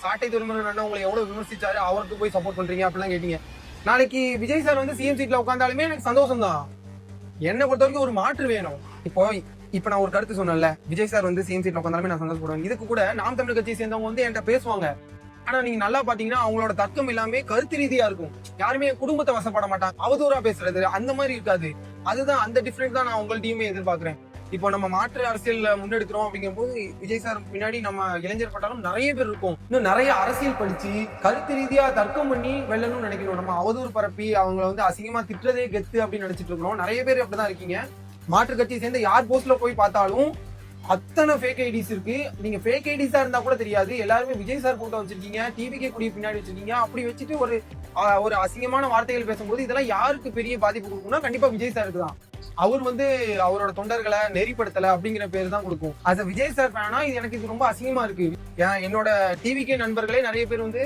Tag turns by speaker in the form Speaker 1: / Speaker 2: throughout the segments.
Speaker 1: சாட்டை துறைமுருகன் உங்களை எவ்வளவு விமர்சிச்சாரு, அவருக்கு போய் சப்போர்ட் பண்றீங்க அப்படிலாம் கேட்டீங்க. நாளைக்கு விஜய் சார் வந்து சிஎம் சீட்ல உட்காந்தாலுமே எனக்கு சந்தோஷம் தான். என்னை பொறுத்த வரைக்கும் ஒரு மாற்று வேணும். இப்ப நான் ஒரு கருத்து சொன்னேன்ல, விஜய் சார் வந்து சிஎம் சீட்ல உட்காந்தாலுமே நான் சந்தோஷப்படுவேன். இதுக்கு கூட நாம் தமிழர் கட்சியை சேர்ந்தவங்க வந்து என்கிட்ட பேசுவாங்க. ஆனா நீங்க நல்லா பாத்தீங்கன்னா அவங்களோட தர்க்கம் எல்லாமே கருத்து ரீதியா இருக்கும். யாருமே குடும்பத்தை வசப்பட மாட்டாங்க, அவதூறா பேசுறது அந்த மாதிரி இருக்காது. அதுதான் அந்த டிஃபரெண்ட் தான் நான் உங்கள்கிட்டயுமே எதிர்பார்க்கிறேன். இப்போ நம்ம மாற்று அரசியல் முன்னெடுக்கிறோம் அப்படிங்கும் போது விஜய் சார் பின்னாடி நம்ம இளைஞர் பட்டாலும் நிறைய பேர் இருக்கும். இன்னும் நிறைய அரசியல் படிச்சு கருத்து ரீதியா தர்க்கம் பண்ணி வெல்லணும்னு நினைக்கிறோம். நம்ம அவதூறு பரப்பி அவங்களை வந்து அசிங்கமா திட்டுறதே கெத்து அப்படின்னு நினைச்சிட்டு இருக்கிறோம். நிறைய பேர் அப்படிதான் இருக்கீங்க. மாற்று கட்சியை சேர்ந்து யார் போஸ்ட்ல போய் பார்த்தாலும் அத்தனை ஃபேக் ஐடிஸ் இருக்கு. நீங்க ஃபேக் ஐடிஸா இருந்தா கூட தெரியாது, எல்லாருமே விஜய் சார் போட்டோ வச்சிருக்கீங்க, டிவிகே கூடிய பின்னாடி வச்சிருக்கீங்க. அப்படி வச்சுட்டு ஒரு அசிங்கமான வார்த்தைகள் பேசும்போது இதெல்லாம் யாருக்கு பெரிய பாதிப்பு கொடுக்கும்னா கண்டிப்பா விஜய் சாருக்கு தான். அவர் வந்து அவரோட தொண்டர்களை நெறிப்படுத்தல அப்படிங்கிற பேர் தான் கொடுக்கும். அது விஜய் சார் ஃபேனா எனக்கு இது ரொம்ப அசிங்கமா இருக்கு. என்னோட டிவிகே நண்பர்களே நிறைய பேர் வந்து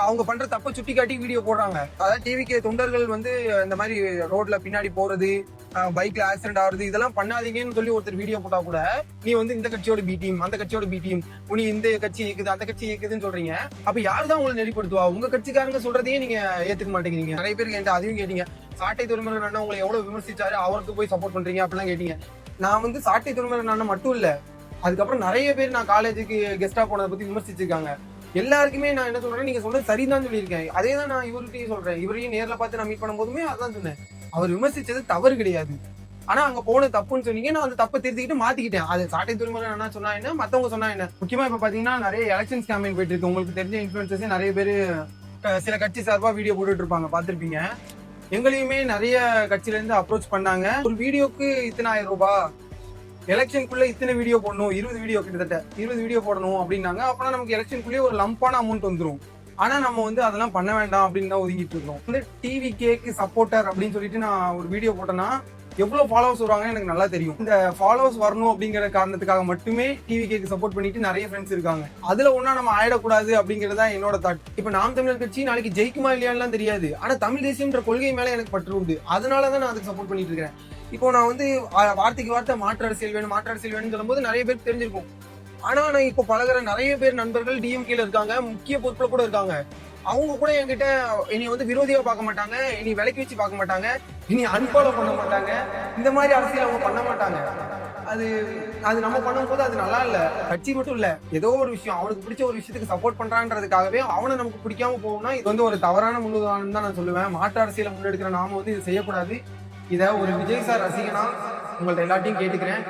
Speaker 1: அவங்க பண்ற தப்ப சுட்டி காட்டி வீடியோ போடுறாங்க. அதாவது டிவிகே தொண்டர்கள் வந்து இந்த மாதிரி ரோட்ல பின்னாடி போறது, பைக்ல ஆக்சிடென்ட் ஆகுறது, இதெல்லாம் பண்ணாதீங்கன்னு சொல்லி ஒருத்தர் வீடியோ போட்டா கூட நீ வந்து இந்த கட்சியோட பி டீம், அந்த கட்சியோட பி டீம், நீ இந்த கட்சி இருக்குது அந்த கட்சி இருக்குதுன்னு சொல்றீங்க. அப்ப யாருதான் உங்களை நெறிப்படுத்துவா? உங்க கட்சிக்காரங்க சொல்றதையே நீங்க ஏத்துக்க மாட்டேங்கிறீங்க. நிறைய பேருக்கு என்கிட்ட அதையும் கேட்டீங்க. சாட்டை துறைமுருகன் அண்ணா உங்களை எவ்வளவு விமர்சிச்சாரு, அவருக்கு போய் சப்போர்ட் பண்றீங்க அப்படிலாம் கேட்டீங்க. நான் வந்து சாட்டை துறைமுருகன் அண்ணா மட்டும் இல்ல, அதுக்கப்புறம் நிறைய பேர் நான் காலேஜுக்கு கெஸ்டா போனதை பத்தி விமர்சிச்சிருக்காங்க. எல்லாருக்குமே நான் என்ன சொல்றேன், நீங்க சொல்றது சரிதான் சொல்லியிருக்கேன். அதே தான் நான் இவர்கிட்டயும் சொல்றேன். இவரையும் நேர்ல பார்த்து நான் மீட் பண்ணும் போதுமே அதான் சொன்னேன். அவர் விமர்சிச்சது தவறு கிடையாது, ஆனா அங்க போன தப்புன்னு சொன்னீங்க. நான் அந்த தப்பை திருத்திக்கிட்டு மாத்திக்கிட்டேன். அது சாட்டை துறைமுருகன் என்ன சொன்னா என்ன, மத்தவங்க சொன்னா என்ன. முக்கியமா இப்ப பாத்தீங்கன்னா நிறைய எலெக்ஷன்ஸ் கேம்பெயின் போயிட்டு இருக்கு. உங்களுக்கு தெரிஞ்ச இன்ஃபுளுசர்ஸே நிறைய பேர் சில கட்சி சார்பா வீடியோ போட்டுட்டு இருப்பாங்க, பாத்திருப்பீங்க. எங்களையுமே நிறைய கட்சியில இருந்து அப்ரோச் பண்ணாங்க. ஒரு வீடியோக்கு இத்தனை 1000 ரூபாய், எலெக்ஷனுக்குள்ள இத்தனை வீடியோ போடணும், 20 வீடியோ கிட்டத்தட்ட 20 வீடியோ போடணும் அப்படின்னாங்க. அப்பனா நமக்கு எலெக்ஷனுக்குள்ளேயே ஒரு லம்பான அமௌண்ட் வந்துடும். ஆனா நம்ம வந்து அதெல்லாம் பண்ண வேண்டாம் அப்படின்னு தான் ஒதுக்கிட்டு இருக்கோம். வந்து டிவிகேக்கு சப்போர்ட்டர் அப்படின்னு சொல்லிட்டு நான் ஒரு வீடியோ போட்டேன்னா எவ்வளவு ஃபாலோவர்ஸ் வருவாங்கன்னு எனக்கு நல்லா தெரியும். இந்த ஃபாலோவர்ஸ் வரணும் அப்படிங்கிற காரணத்துக்காக மட்டுமே டிவிகேக்கு சப்போர்ட் பண்ணிட்டு நிறைய ஃப்ரெண்ட்ஸ் இருக்காங்க. அதுல ஒன்னா நம்ம ஆயிடக்கூடாது அப்படிங்கறதா என்னோட தாட். இப்ப நாம் தமிழர் கட்சி நாளைக்கு ஜெயிக்குமா இல்லையான்னு தெரியாது, ஆனா தமிழ் தேசியம்ன்ற கொள்கை மேல எனக்கு பற்று உண்டு. அதனாலதான் நான் அதுக்கு சப்போர்ட் பண்ணிட்டு இருக்கேன். இப்போ நான் வந்து வார்த்தைக்கு வார்த்தை மாற்று அரசியல் வேணும்னு சொல்லும்போது நிறைய பேருக்கு தெரிஞ்சிருக்கும். ஆனா நான் இப்போ பழகிற நிறைய பேர் நண்பர்கள் டிஎம்கேல இருக்காங்க, முக்கிய பொறுப்புல கூட இருக்காங்க. அவங்க கூட என்கிட்ட இனி வந்து விரோதியா பார்க்க மாட்டாங்க, இனி விலைக்கு வச்சு பார்க்க மாட்டாங்க, இனி அன்பாலோ பண்ண மாட்டாங்க. இந்த மாதிரி அரசியல் அவங்க பண்ண மாட்டாங்க. அது நம்ம பண்ணும்போது அது நல்லா இல்ல. கட்சி மட்டும் இல்ல, ஏதோ ஒரு விஷயம் அவனுக்கு பிடிச்ச ஒரு விஷயத்துக்கு சப்போர்ட் பண்றான்றதுக்காகவே அவனை நமக்கு பிடிக்காம போகும்னா இது வந்து ஒரு தவறான முன்னுதாரணம் தான் நான் சொல்லுவேன். மாற்று அரசியலை முன்னெடுக்கிற நாம வந்து இது செய்யக்கூடாது. இதை ஒரு விஜய் சார் ரசிகனா உங்கள்ட்ட எல்லாத்தையும் கேட்டுக்கிறேன்.